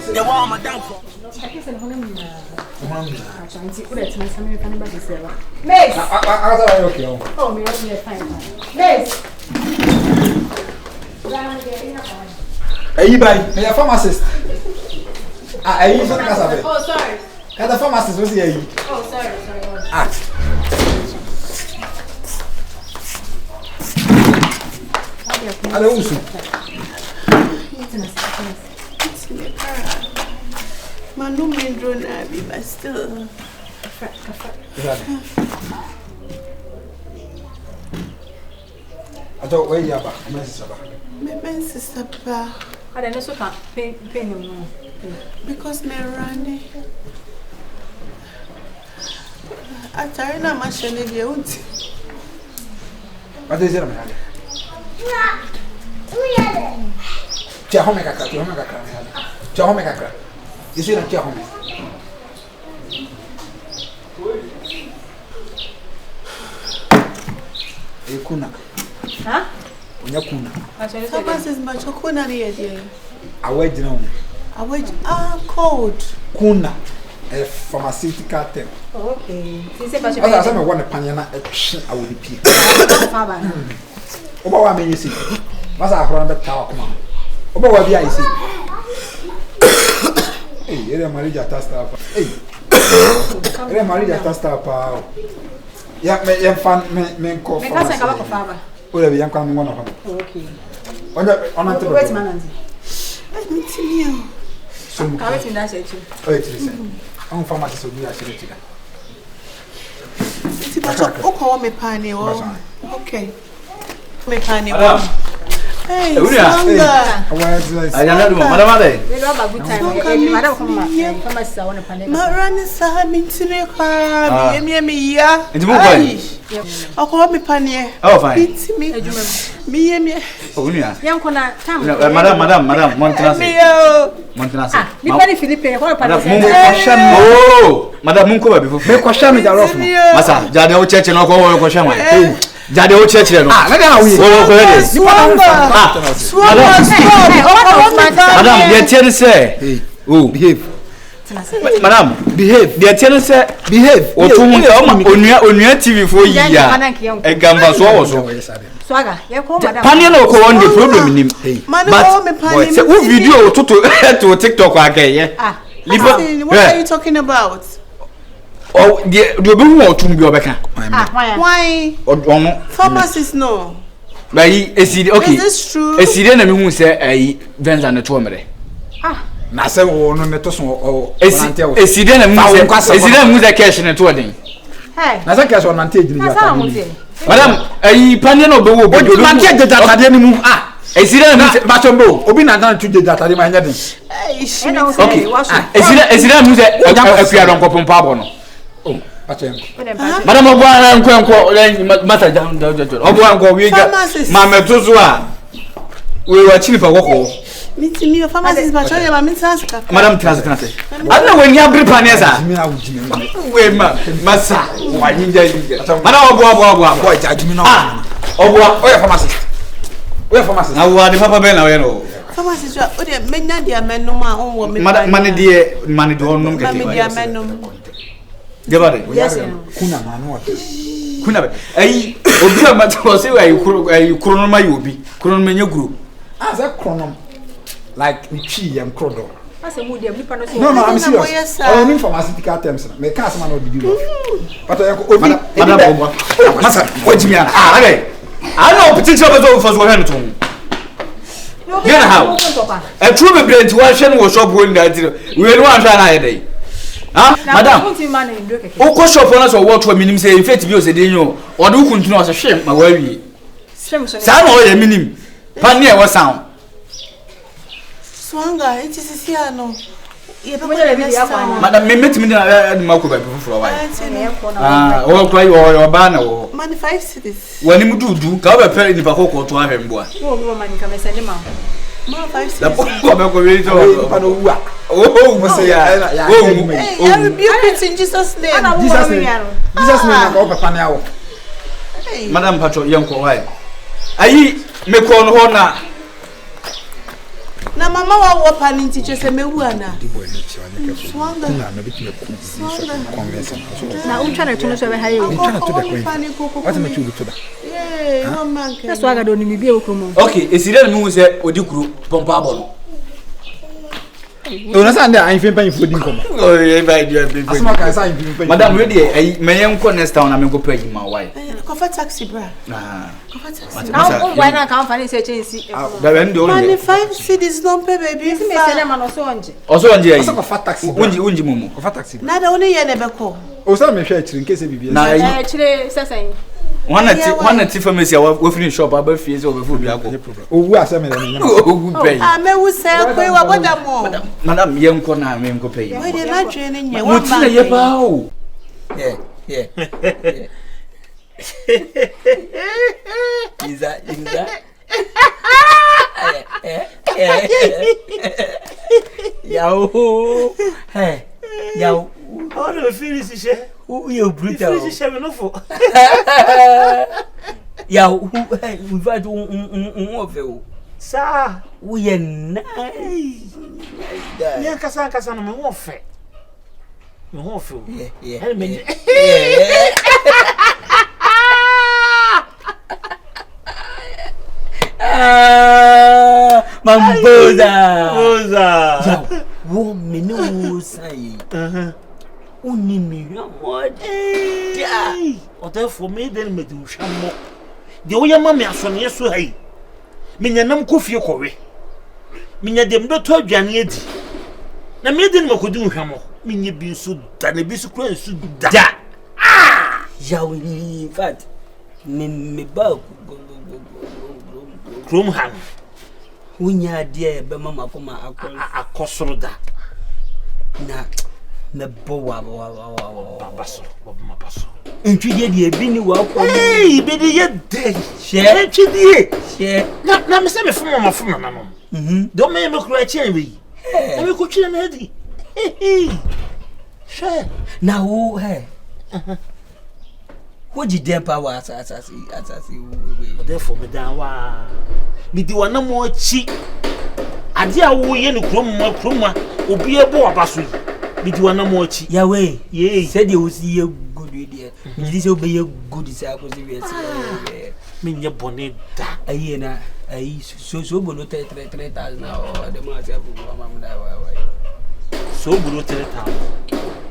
The one my down for. Miss. Okay. Oh, me fine. Miss. Hey, bye. May a pharmacist. I use on Casabe. Oh, sorry. Can the pharmacist was here? Oh, sorry. Ah. I don't know. Man, no men drone, but still. I thought where you are, my sister. My sister, I don't know, so can't pay him because me Randy. I try na machine the out. What is it, man? Chahomeka. You see that Chahome? Kuna. Huh? Unyakuna. Pharmacist but kuna ni here. Away now. Away cold. Kuna. A pharmaceutical term. Okay. I want a panana I will be peak. Oba wa me see. Masa ahora be tawa kuma. Oba wa bia isi. Hey, ere marija tasta pa. Hey. Ere marija tasta pa. Ya me fan me ko. Me ka sanga ko faba. Ola bi yanka me ngona fa. Okay. Ona te. Wait mananzi. Me timio. So Ka wait me dance echi. Oh, it is. On pharmacy so bi a shire tika. Ti ba so o ko me pani o. Okay. Me pani o. Hey, Sanga. I don't know, madam. We do have a good time. Madam come as I want to pan. Marani sa mi tire kwa mi ya. Into boy. O ko me pani. Oh fine. Mi. Oh unia. Yanko na time. Madam, Montana. Montana. Me pani Philippe, ko pan. Oh, madam Munko ba before. Me kwasha me jaro. Masa, jade o church no ko wo kwasha man. Jade o church no. Ah, let how we. Oh, ko ready. Madam, they tell say. Oh, behave. Madam, behave. They tell say behave. O tun onua TV for yi ya. E gamba so wo so. Swaga, ye ko madam. Pani no ko on the problem nim. But say wo video to TikTok again. Ah. What are you talking about? Oh, the obi hu otun bi obeka. Why? Omo. Pharmacist no. But okay. Is this true? Eside na me hu say Venza na to mere. Na say wo no neto so o eside na me hu say cash na to den. Hey. Na say cash on nante ejini jata. Madam, pani na obi wo bodo. Nante jata de ni mu eside na me batombo obi na dan tu jata de ma nya den. Okay. Eside na me say akua don kopon pa bo no. Oh, madam ogwa nkwenko mata down. Ogwa nkwo we ga ma metozo a we wa chini pa woko. Miti mi pharmacist ba choya ma mintas ka. Madam translate. Adna we nya bri panesa. We masa wa nyinja. Madam ogwa boy judgment no. Ogwa oya pharmacist. Na wa de papa ben na we no. Pharmacist o de menya dia menum a on wo me. Madam mane de onum kete. Me dia menum. Gebade. Yes. Kuna na no. Kuna be. Obi a mato say we kuro no ma yobi. Kuro no menye guru. As a chronom like chi and crodo. As a mood, No, I'm serious. I mean pharmaceutical terms. Me can't man of the but madam Masa, what me okay. I know potential for hand to. You know how? A true brain to one shen was shop going that we don't want to day. Madam, o shop on us or what we minimum say in fact be say dey or do continue as a shame my worry. Sound or a minimum. Pania was sound. Swanga, it is here no. Madam, me met me na mako ba for a while. Oh, cry or banner or man 5 cities. When you do, ka be pere ni pa ko to ahwe mboa. No, man ka me send ma. Ma 5 cities. Da ko be ko we to pa no wu a. Oh, mo say ya. Oh, I rebuke it in Jesus name. Jesus name na ko papa na wo. Madam Patro, young ko why? Ayi me ko no ho na Na mama wa wapa teacher say me wu ana. Na unchana tuno so be hayo. What am I to that? Yeah, no man. That's why I don't need be okromo. Okay, esire no say odi kuru pompa abono. Una sande a infin pan for din komo. Oh, yeah, by the Asma ka sa infin pan. Madam ready eh me yen ko next town na me go pay ma why. Cover taxi bra. Ah. Cover taxi. Now why not come find say change. Da ben do. Money 5 cedis don't pay baby. Me say dem man so onje. Oso onje ayi. Cover taxi. Unji mumu. Cover taxi. Na da oni ye na be call. O sa me hwe akiri nke se bibia. Na Chire sesan. One ti pharmacy we finish shop aba fie se we fu bia go. Owu asem na nyama. Owu pay. Ah me wu say kwe wa boda mo. Madam yen ko na me ko pay. We dey na dwe ne nye. Mo ti na ye ba o. Yeah. Is that? Yo. Hey. Yo. Oh, no, finish it. Who you brutal? Finish it, no for. Yo, who invite you? Sir, We are nice. yeah, Kasa, no more fair. No more fair. Yeah. Mamboza. Rosa. Wo me no say. Uni me what? O therefore me then me do shamo. De wo yama me asone so hai. Me nyanam kofie kowe. Me nya dem do to adwane adi. Na me den makodu nhwamo. Me nya bi so da na bi so kura so da. Yaw in fact me ba Krom han. Unya dia be mama koma Akosoro da. na me bo wa Baso, ma baso. ntwide dia bi ni wa ko Hey, be de ye dey. Share. Chidie. she Na me se me fuma ma fuma na no. Do me kura chen wi. E me ko twa na adi. Share. na wo he wo ji dem power asasi we Therefore me dan wa. Me di wana mo chi. Ade a wo ye ne kroma obi e bo abaso yi. Me di wana mo chi. ya we Ye. said you see ye good idea you say be ye good say akosi we say Me nye bone da. ayi na ayi so bono 3,000 na o de ma say bu mama na wa So buru 3,000.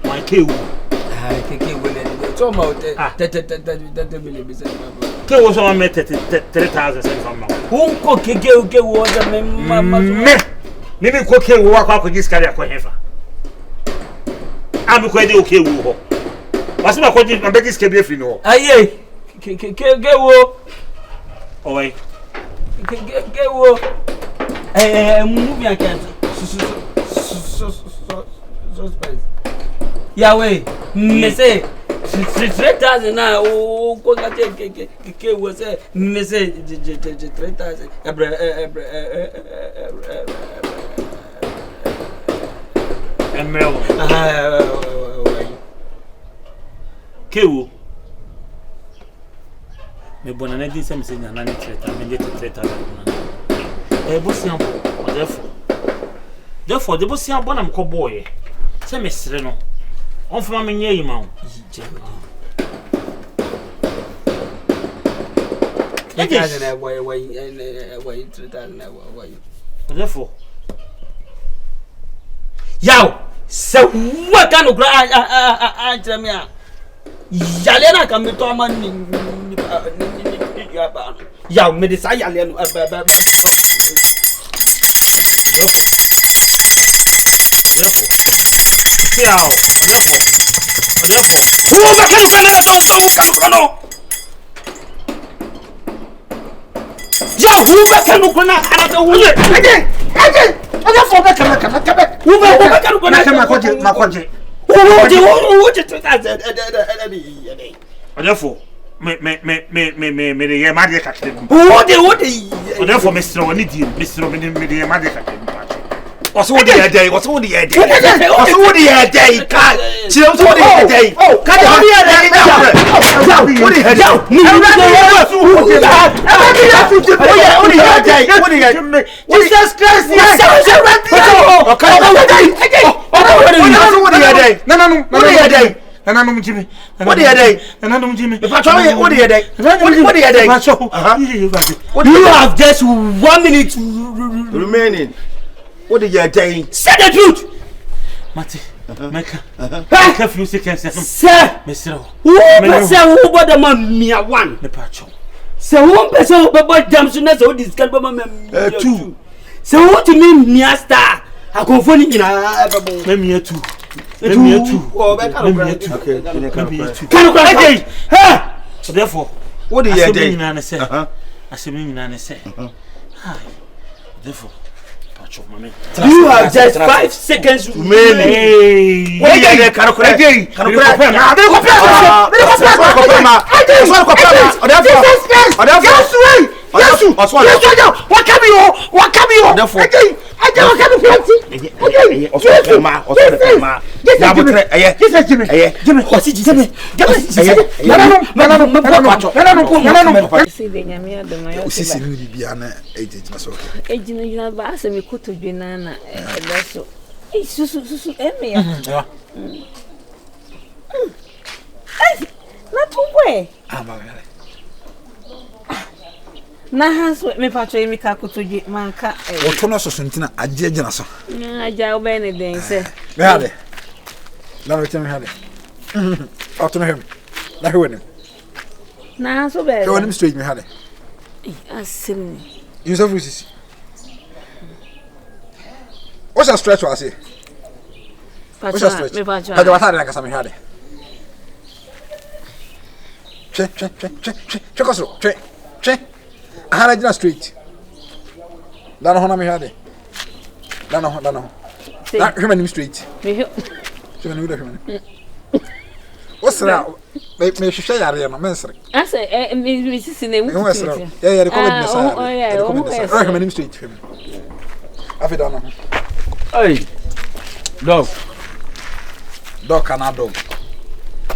My kewu. keke wele so ma o te bele be say Kewu so ma me 3,000 say from now. unko keke wo za me mama Me ko kewu wa kwa giskari akohefa. Abi ko de o kewu ho. Wasi ma ko di ma be giskari be free no. aye keke wo Oi. keke wo move ya kan so spice Yahweh me say 3,000 na o ko ka keke wo say me say 3,000 Emelo. Kewu. Me bona na di sem se nya na ni 3,000 me get 3,000. Bosi ambo. Therefore the bosi ambo na mko boy. Se me sire no. On fama me nya yima o. Therefore Yaw se wa kan okra a tell me yale na kan me to man ni yaw me de sa yale no Therefore. who ma kan kana to kan kono yaw who ma kan kono ana to wu Therefore be kana who ma kan kono makoje. Therefore me de ye ma de kakere. Therefore me sro ni di me sro me de ye ma de kakere. What's what the day? What's what the day? What's what the day? Cat. Chill to the day. Cat. Jesus Christ. You have just 1 minute remaining. What did you say? Say the truth. Mati, Mecca. A few seconds. Sir, Mr. Who bought the man? Me one. The patch. So one person who bought Jamsunas or this Calbama 2. So what do you mean, me star? I confirm it. Let me 2. Let me 2. Okay, therefore, what do you say? I say, therefore. You have just 5 seconds remaining. What are you to Junana, so it's Emmy. Not away. Nahas me patch me caco to get my car. Or Thomas or Sentina, a judge. I jail Benedict, sir. Had now return had it. Out to him. Now who him? Nah, so bad. Go him straight me had it. I see. Use of wishes. What's a stretch? I say. What's a stretch? I don't have like something had it. Check us out. Check. I had a street. Don't know how many had it. Don't know. That human street. What's that? May she share your answer? I say, Mrs. Name. Yeah, the comment. I recommend street. I don't know. Hey, dog cannot dog.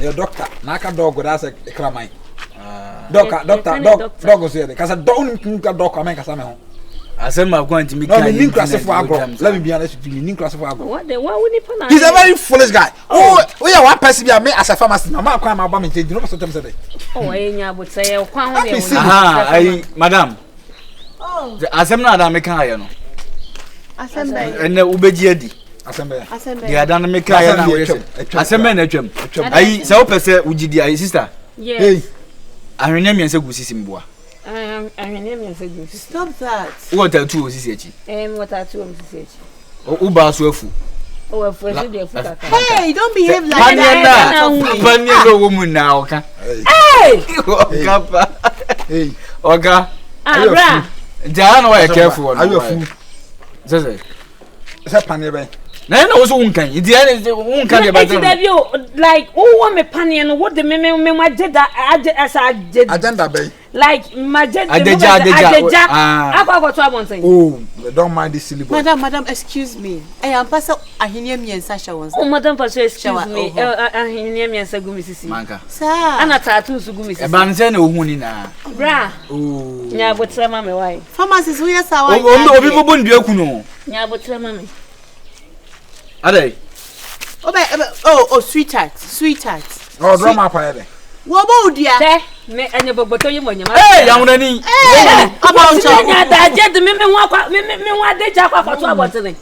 Your doctor, Naka dog would ask a clammy. Dog was here because I don't think a dog can make a summer. I said, I'm going to make a class of agro. Let me be honest with you, class of agro. What would he put? He's a very foolish guy. Oh, we are one person as a pharmacist. I'm not quite my bum and you know sometimes a day. Oh, I would say, Madam. Oh, as I'm not American. And the Ubejedi. They are done make as a man at them. I so per se, would you, sister? Yes. I remember as a good simboa. Stop that. What are 2 CH? And what are 2 CH? Uba Swafu. Oh, hey, don't behave like that. No woman now. Hey, Oga. Ah, Diana, I careful. Are you a fool? Is that Panny? No, was one kind. The one kind of you like, oh, want me panny and what the men did that as I did. Agenda bay. Like my jet. Oh, don't mind this silly boy. Madam, excuse me. I am Pastor Ahiniemi and Sasha once. Oh, Madam, excuse me. Ahiniemi and Sagumisi. Manka. Sir, and a tattoo Sugumisi. Banzen or Hunina. Bra. Oh, yeah, but some mammy, why? Pharmacies, we are sour. Oh, people wouldn't be a kuno. Yeah, but some mammy. Are they? Oh, sweetheart. Oh, drama pile. What about dear? Me and your book, you when you hey, young lady. About that, get the me what they jack off for about today.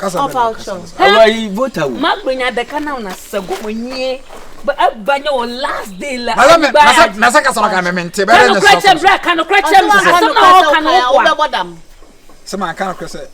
I vote. Mark bring at the canal, so go when ye, but up by your last day. Nasaka some can't cross it.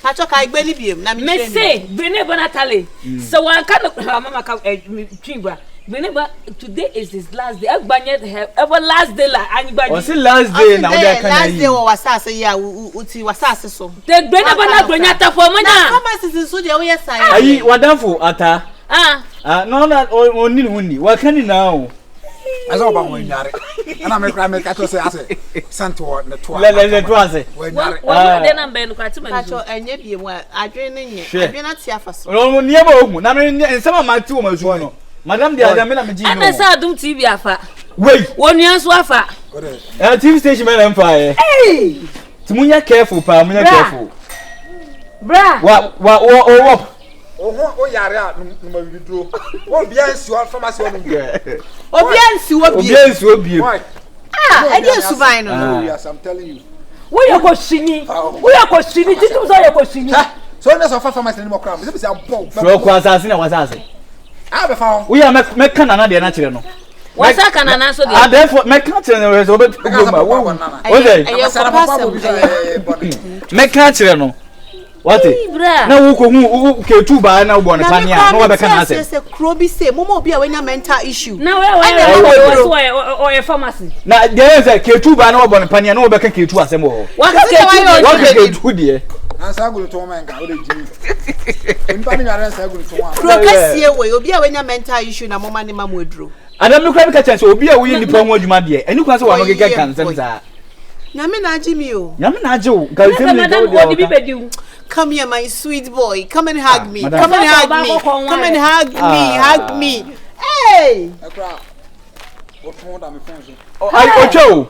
I believe you. Me say, Beneba Natalie. So I cannot Mama Chimba. Whenever today is his last day, everybody have ever last day like anybody. What's the last day now? Last day was Sasa, yeah, Uti was Sasa. So the Benaba Brenata for Mana. How much is the Sudia? Yes, I eat wonderful Ata. No, not only Winnie. What can you now? As all about when you're and I'm a crime catcher say, Santo, the 12. Then I'm Ben Catcher and yet you were. I drink in you. I've been at Siafas. Oh, never. I mean, some of my 2 months. Madam dia me na me ji no. Ana sa Adum TV afa. Wait. Wonu anso afa. TV station me na mfa e. Hey. Timunya careful pa, munya careful. Bra. What? O yare a no ma withdraw. O bia nsi o pharmacy o no. Obia nsi obi. Ah, e dey survive no. Yes, I'm telling you. We are koshini. Titu so ya koshini. So na so pharmacy ni mo kra. Me say am pon. So ko asase na wasase. Ah be fa. We are me kana na de na kire no. Wasa kana na so de. Ah therefore me kana kire no so be go ma. O dey. Me kana kire no. What? Na wo ko hu ke tu ba na wo na pania no be kana ase. Say krobi say momo obi a wenya mental issue. Na we o pharmacy. Na there is a ke tu ba na wo na pania no wo be ka ke tu asem wo. Wa ka ke tu de. Ansa go to man ka o de jimi. Mpa mi nyare ansa go to one. Krokasie we obi a wenya mental issue na moma ne mamu eduro. Adam no kwa be ka chance obi a wo yi nipa ho adwuma de. Eni kwa se wa no ke kan nsem za. Nyame na agi mi o. Nyame na agi o. Ka se mi Come here, my sweet boy. Come and hug me. Come and hug me. Come and hug me. Hug me. Hey! Ocho.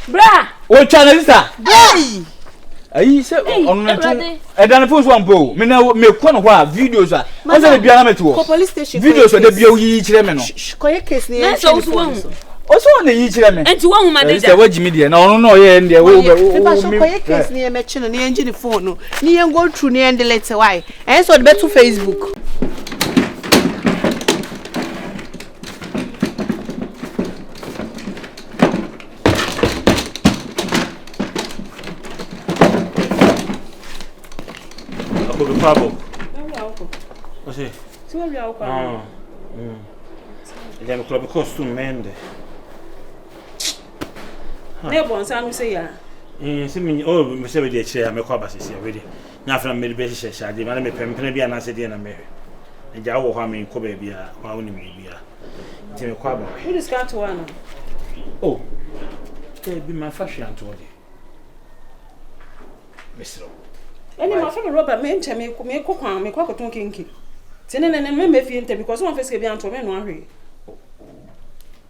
Bra. Ocho na sister. Hey! Ayi se onu na tu. E dan fo so ampo. Me na me ko no ho a videos a. O se bia na meto. Police station. Videos de bia yi kire me no. Koye case ni. Na so so. Oso na yi kire me. Enti wo hu manager. Se wagi me de na onu no ye ndie wo koye case ni e me chi no na engine phone no. Ni en go through ni en delete why. En so de beto Facebook. Pabo. O sea, se we bia okwa. Ya me club costume mende. Ne bon sa no say ya. Se me me se be de kire me kwa basisi we de. Na afra me be hye hye ma na me pempene bia na se de na me hwe. E ja wo ho me ko ba bia, wa woni me bia. Nti me kwa ba. Who discount to one? Oh. Be my fashion to de. Mr. Any my friend Robert me nche me ko kwan me kwa koton kinki. Tene ne me fie nte because one face ke bia nto me no ahwe.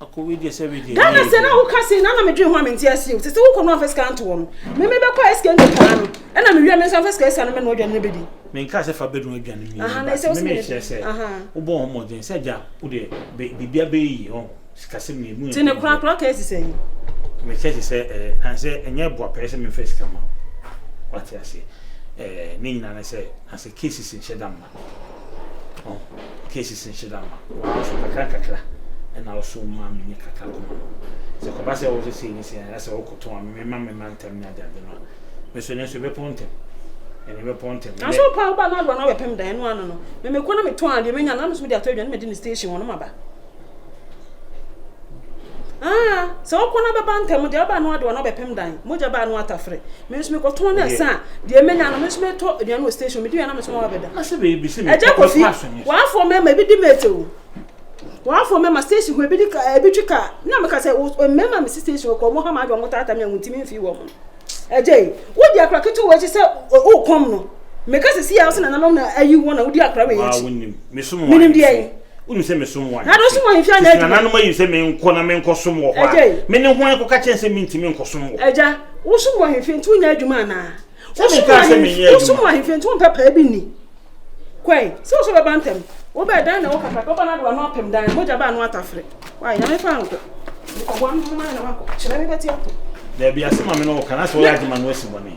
Ako we dey say we dey. Gana se na wo ka se na me dwen ho amenti ase o. Se wo ko no face kan to no. Me be kwa eske nte kan no. E na me wi amenti face ka ese na me no odwane bedi. Me nka se fa bedun adwane mi. Aha na se wo se. Aha. Wo bo mo den se ja wo de bibia be yi ho. Sikase me mu. Tene kura ka esi se yi. Me che se an se enye bo apese me face ka ma. What I say. Ni na na say as a cases in Shedama. Oh, cases in Shedama. Wow, so kakra and also mam ni kakra ko. So ko ba say o say ni say as o ko to am me mam man tem na da no. Me so ne so be ponte. Ene be ponte. Na so pa ba na do na we pem dan no ano no. Me ko na me ton ade me nya na so de atodwa na me di station wono maba. Ah, so ko na be bantem de ba no ade na be pem dan. Moja ba no atafre. Me so me ko ton na sa de me nya no me so me to de no station me di na me so ma be da. Na se be se me. Eja ko fi. Wa for me ma bi di mete. Wa for me ma station ho bi di ka e bi twika. Na me ka say me ma me station ko mo ha ma do mo tata me antimi mfi wo mo. Eja wo di akra ketu wo se o kom no. Me ka se ya so na no na ayi wo na wo di akra we yi. Ah, wonim. Me so mo. Minim di ayi. Unu se me so mo. Na do so mo hifia na. Na no ma yi se me nko na me nko so mo ho. Me ne ho ko ka chen se me ntimi nko so mo. Eja, wo so mo hifia ntu nya adwuma na. Se me ka se me nya adwuma. Wo so mo hifia ntu papa bi ni. Kwai, so be bantem. Wo be dan na wo kaka ko ba na do na opem dan. Moja ba no atafre. Wai, ya me fa nko. Ko gwa no ma na wako. Chere me beti ato. There be asema me no kana so ya adwuma no esi bone.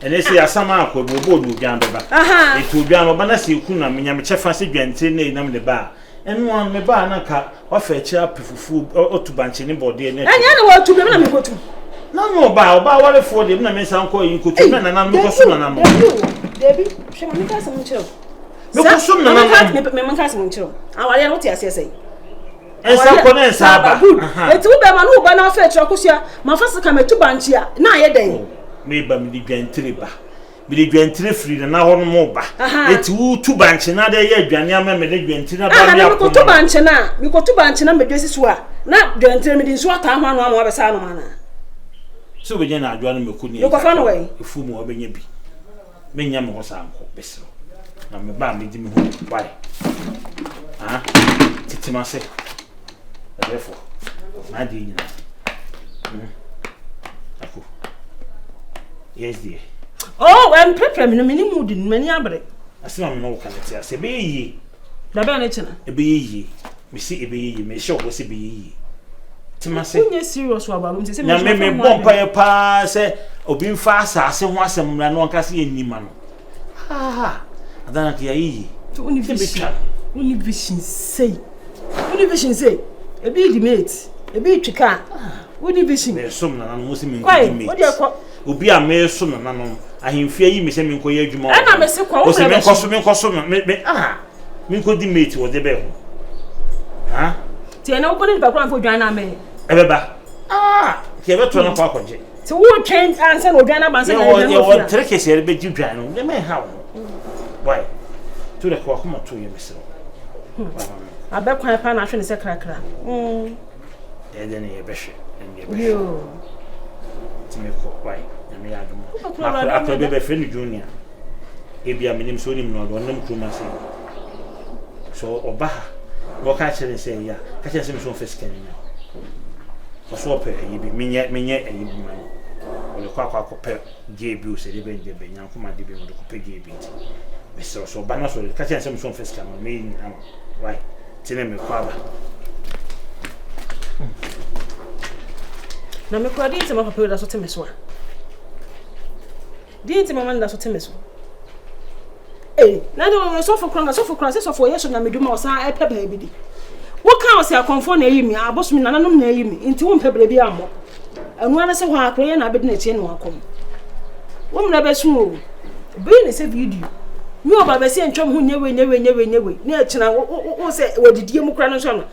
Ene se asama akọ bo du gwan beba. Aha. Etu gwan no ba na se ku na me nya me chefa se dwante ne na me ba. Enu an me ba na ka wa fa chi apefufu otubanche ne bode ne. Anya na wa tu be na me kotu. Na no ba wale for de na me san ko yin kotu na na me ko so na na mo. Debi, shema me ka se mo chiro. Me ko so na na me man ka se mo chiro. Awale no ti ase sei. Ensa ko na ensa ba. Eti wo be ma no ba na fa chiro kosia, ma fa se ka metu banche a na ye den. Me ba me di dwantire ba. Me di dwantire free na ho no mo ba. Eti wo tu banche na de ye adwane ama me de dwantire ba mi akọ. Me ko tu banche na me dwesi so a. Na dwantire me di so ata ho anu ama be sa no mana. So be na adwane me ko ni. Yo ko fa no we. Efu mu obenya bi. Me nya me ho sa anko besro. Na me ba me di me ho why. Ah. Timase. Therefore, my dear. Yes, dear. Oh, I'm preparing a mini mood in many abre. I see I'm no can say, be ye. The Banachana. Be ye. Me see a be ye, may show was a be ye. Timase, yes, serious about him. Now, me bonfire pass, or being fast, I say once and no one can see any man. Ah, I don't hear ye. To only vision say. Only vision say. A big mate, a big chicken. Only vision. There's some Muslim. Why? What do you call? Ubi a mere son and none. I am fear you, Miss Minko Juma. And I'm a sick one. Minko the mate was the bell. Ah, Tia no good background for Jana May. Ever. Ah, he ever turned up our so who change answer or Jana Banson? You trick is a bit you piano. They may have. Why? To the Quakuma to you, Miss. I bet my pan actually is a cracker. Then a bishop and you. To me, why? And me, I could be a friend junior. Maybe I'm in him, not one of them, so, Obaha, go catch and say, yeah, catch him some fish can now. For swap, you be me yet, and you be mine. Or the quack pet, gay abuse, a living the Benyan, come and debate with the piggy beat. Mr. So, Banas will catch some fish can mean, why? Tell me, father. Na me kwa dinti ma papa da so teme so a dinti ma man da so teme so na do so for kran se so for yeso na meduma o san e pebe bi di wo kan o se akonfo na yi mi aboso mi nananom na yi mi nti wo mpebere bi ammo anu ana se ho akroye na abedi na tie no akom wo mna be sun o bi ne se video mi o ba be se ntwom ho nyewe na e kina wo se wadidie mu kra no so no